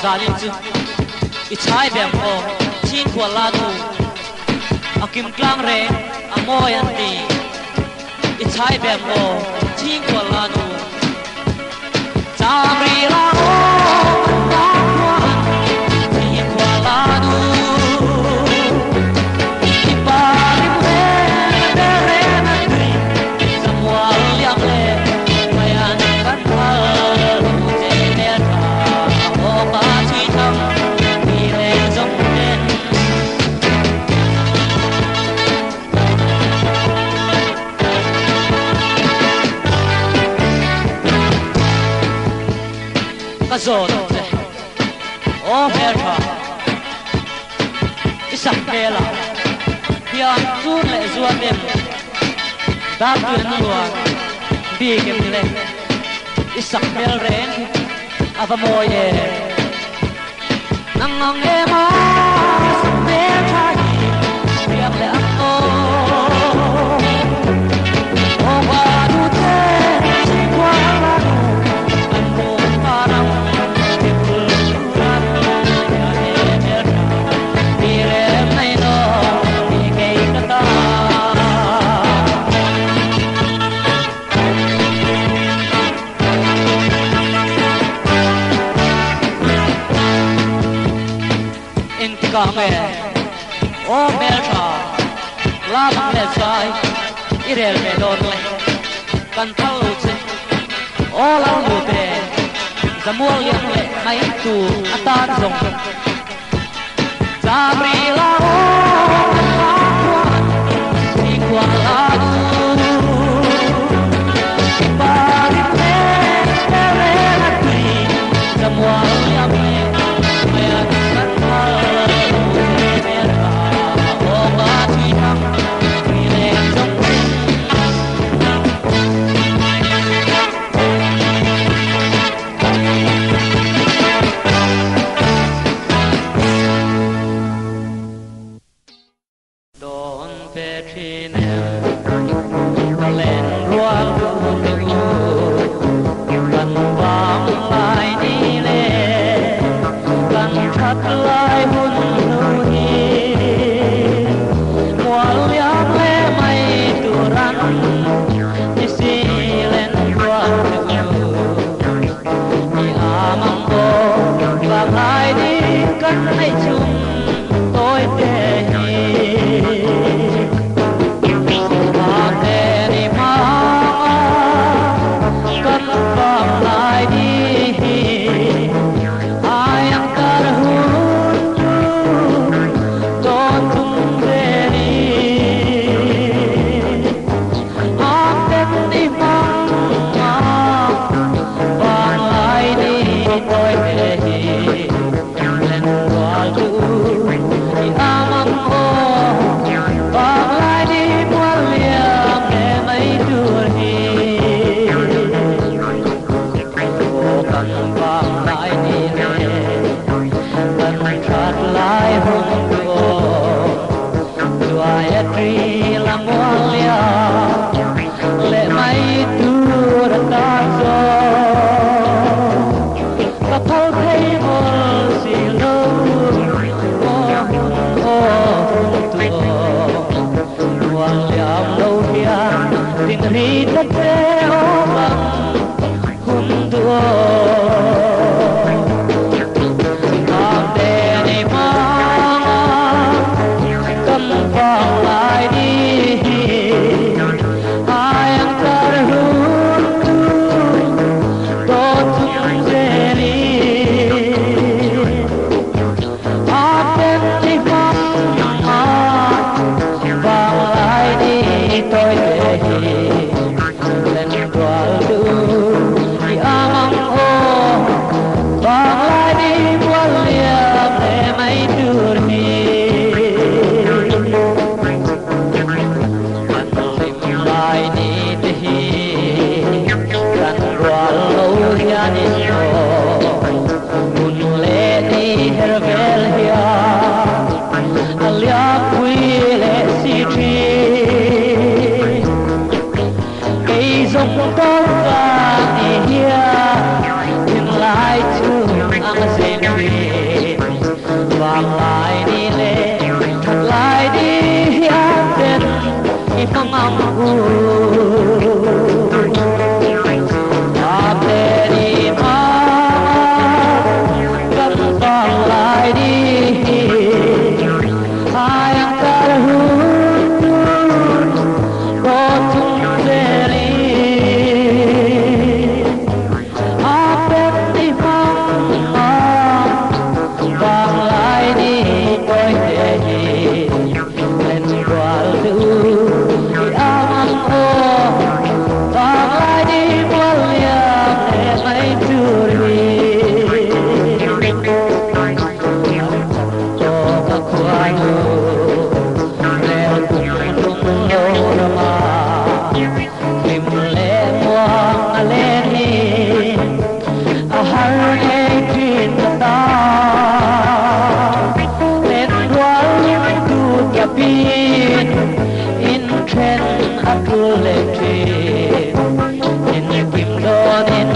zalin chu I chai bem o chin khwa la tu akim tlang re amoy an ti I chai bem o chin khwa la tu Jamri la o ta khwa chin khwa la tu I pari me de re na tri samwal yang le mayan kan ha lu je ne ta o pa chi thang ni le jong den ka zo o mer tha isak pela pian tu le zua dem da tu nu wa bi kem le isak mel ren ava moy e nang nang e ma me tha pian le o o wa du te chi kwa la an mo parang ke pul ran ya ne mer ni re mai no ni ke ta Kame o melcha la le sai irel me don le kan thau che o la lu te zamual yang le mai tu atan zong Jamri la o ni kwa la du pari me re na ti zamual yang le mai atan Tôi về lên qua ทีวางลายนี่แหละทักลายดีอยากเป็นอีฟังเอาหูอาเปดีมากำฟังลายดีอายังกะหูโรทุงเสรีอาเป็นอีฟังฟังลายดีโดยเดีเล่นกว่าดูอามันโอฟังลายดีบวลยามไม่จูรีโตกับควายแล้วตุ้งโลดมาลิมเลมวางเลนี่อาหารเองกินตาเล่นวันดูกับปีนอินเทรนอัตุเลทีอินกิมโดนิน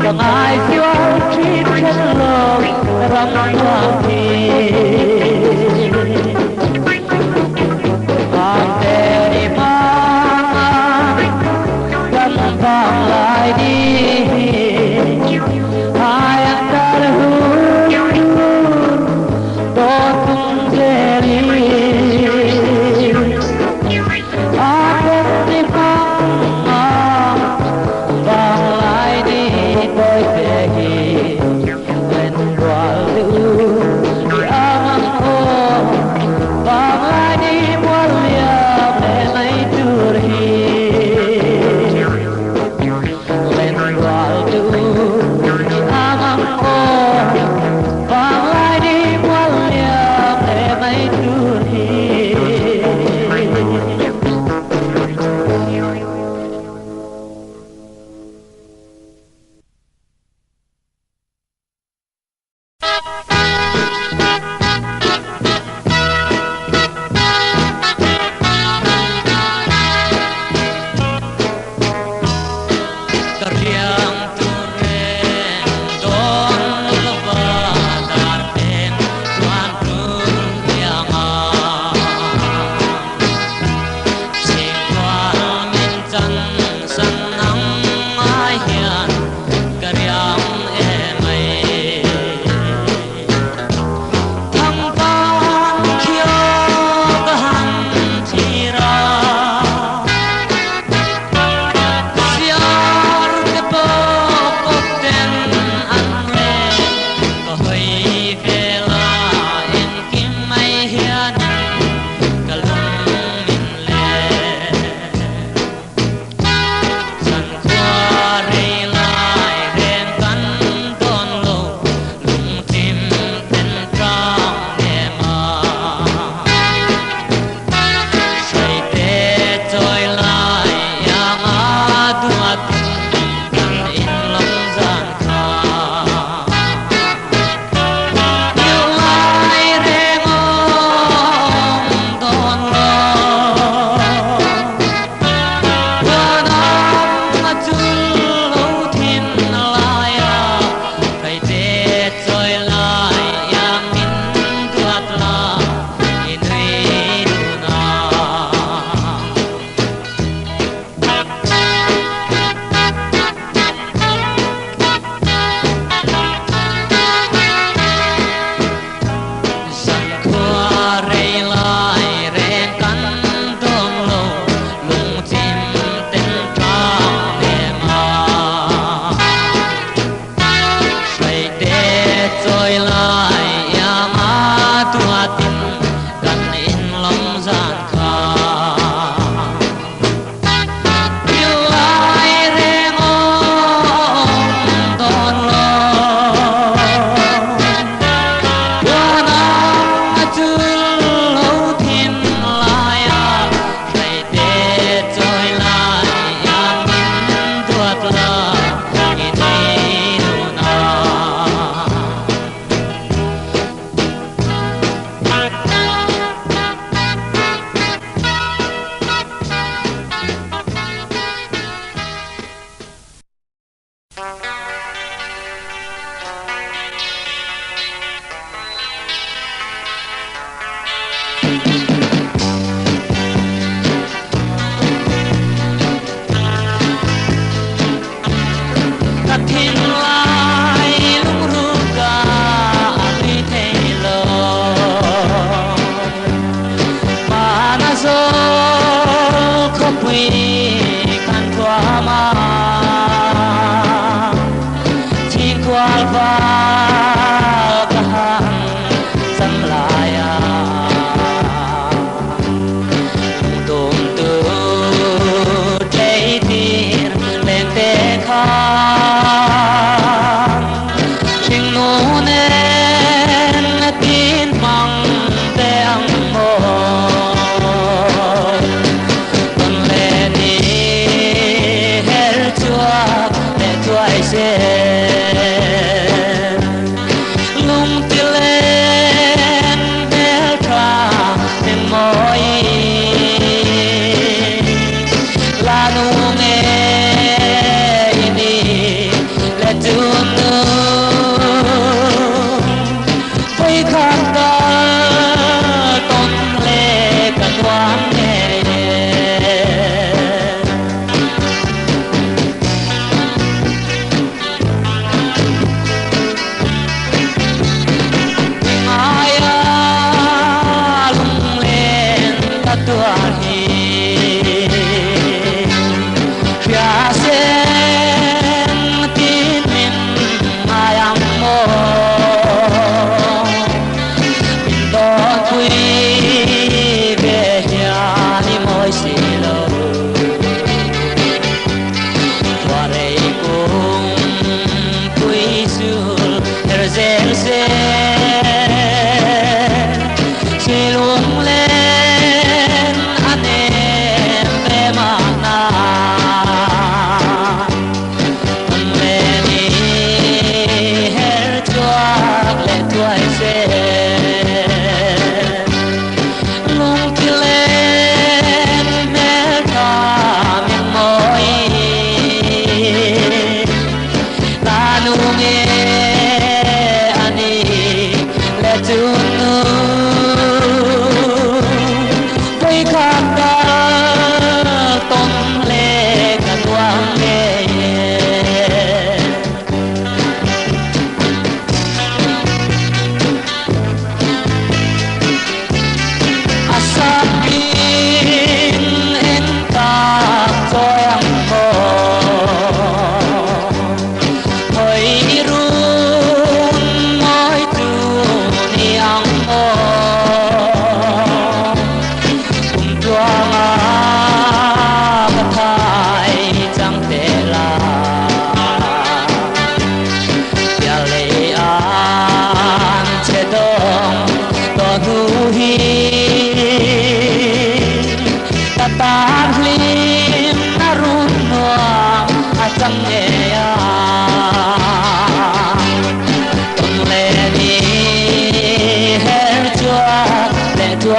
ก็ไม่สิว่าที่เช่นโลกรำความทีความเดริมากำฟังลายดีอายังกะหูโดทุงเสรีอาเป็นที่ฟังฟังลายดีโดยเสียเล่นกว่าดู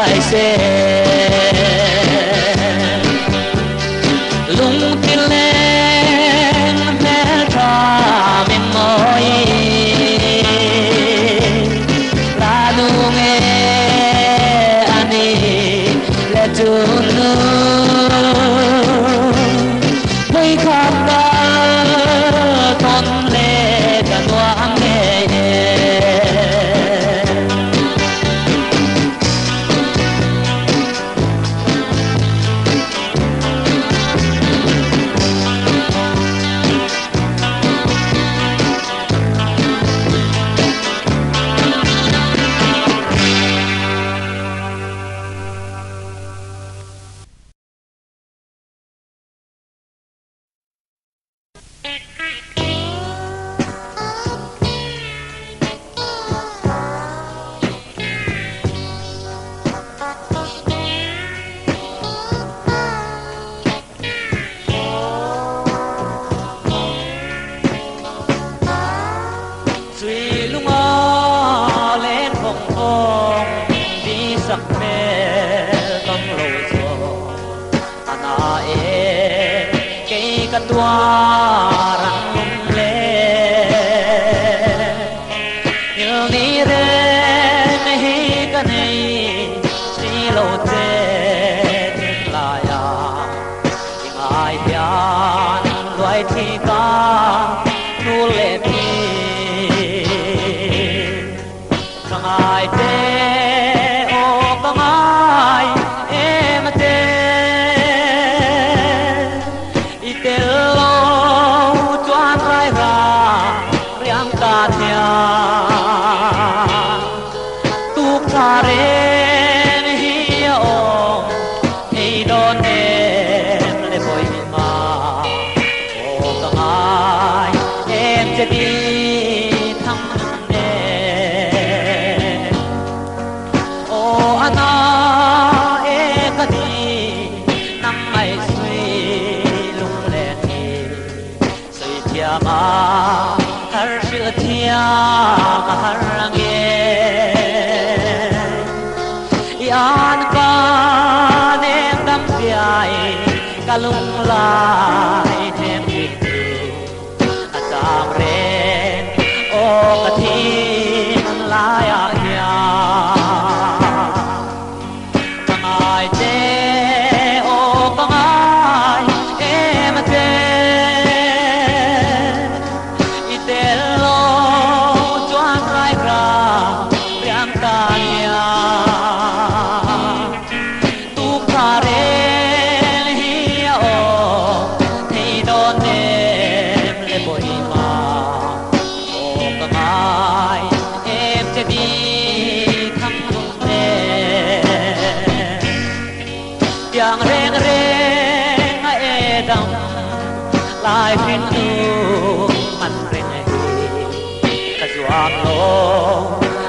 Hãy subscribe cho kênh Ghiền Mì Gõ Để không bỏ lỡ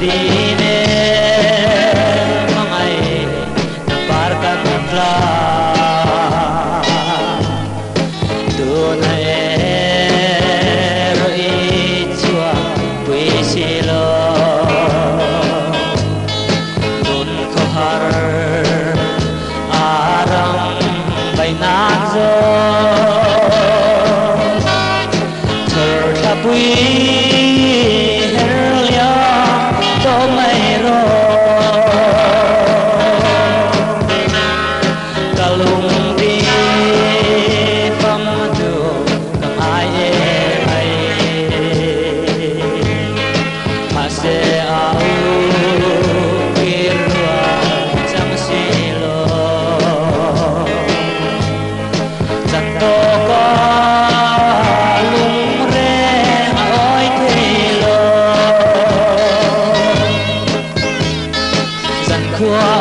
di ne mangai na parkat tla dunai roi chua pui silo dun ko har aram bainak zo thar thapui herlia to mai ro kalung di pam du kang ai ai mase au kirwa chang silo santo ko lung re oi thilo san khua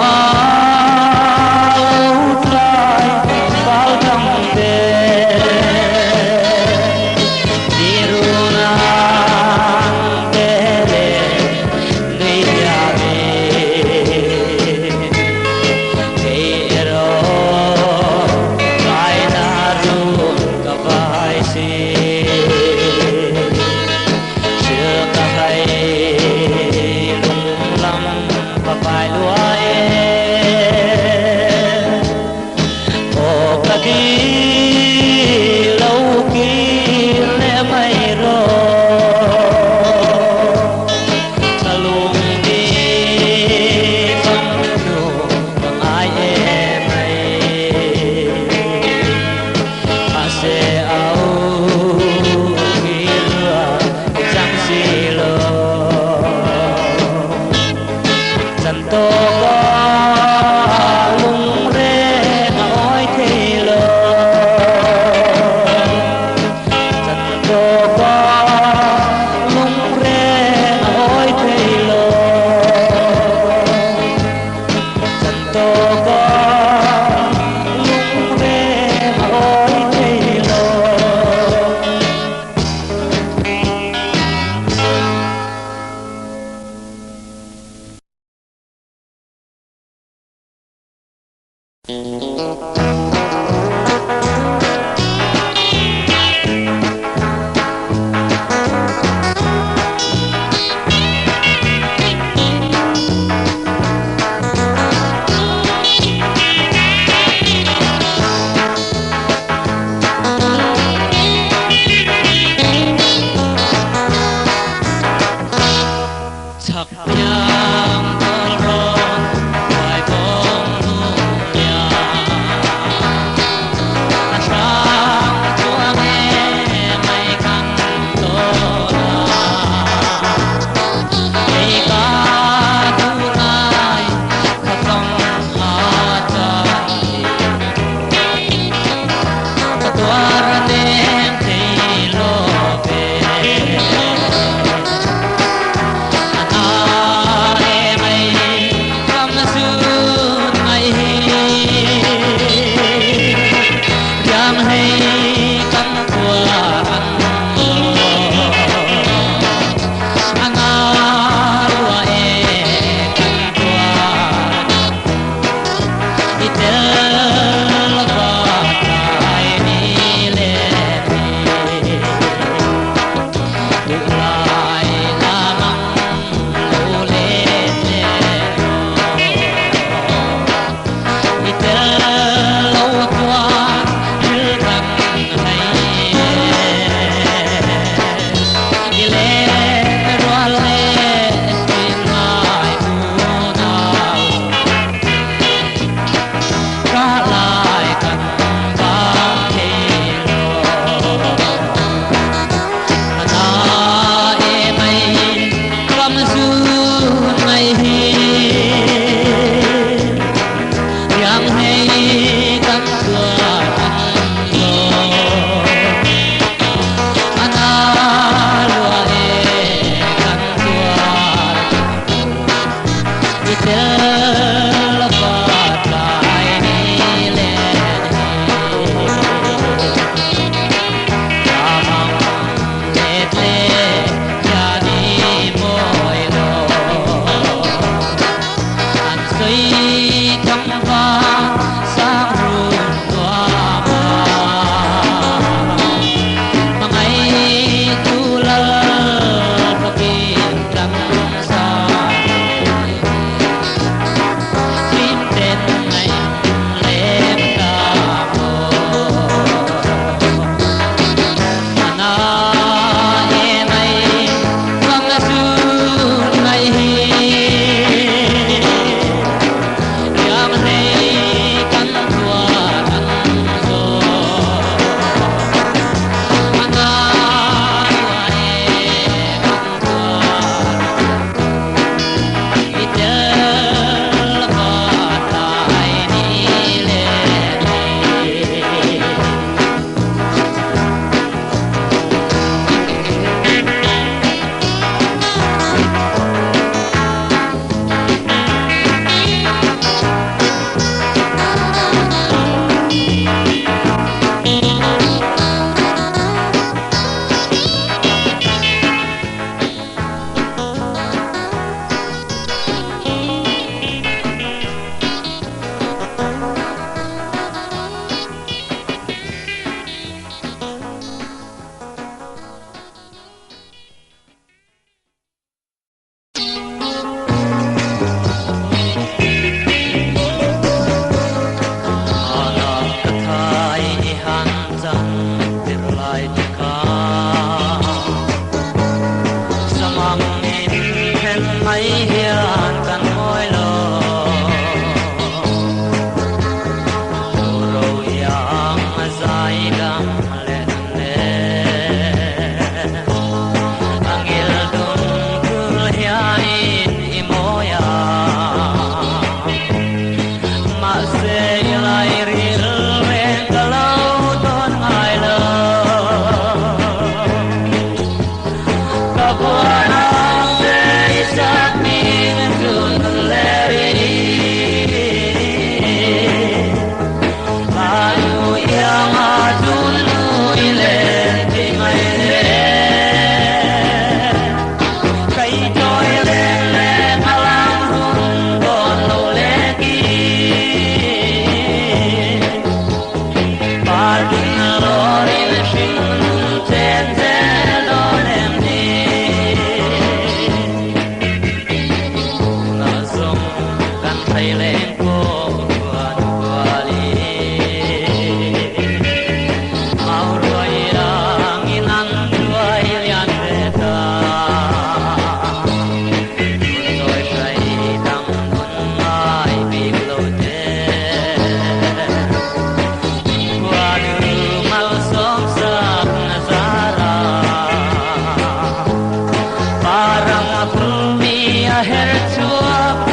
Pulmi aher tua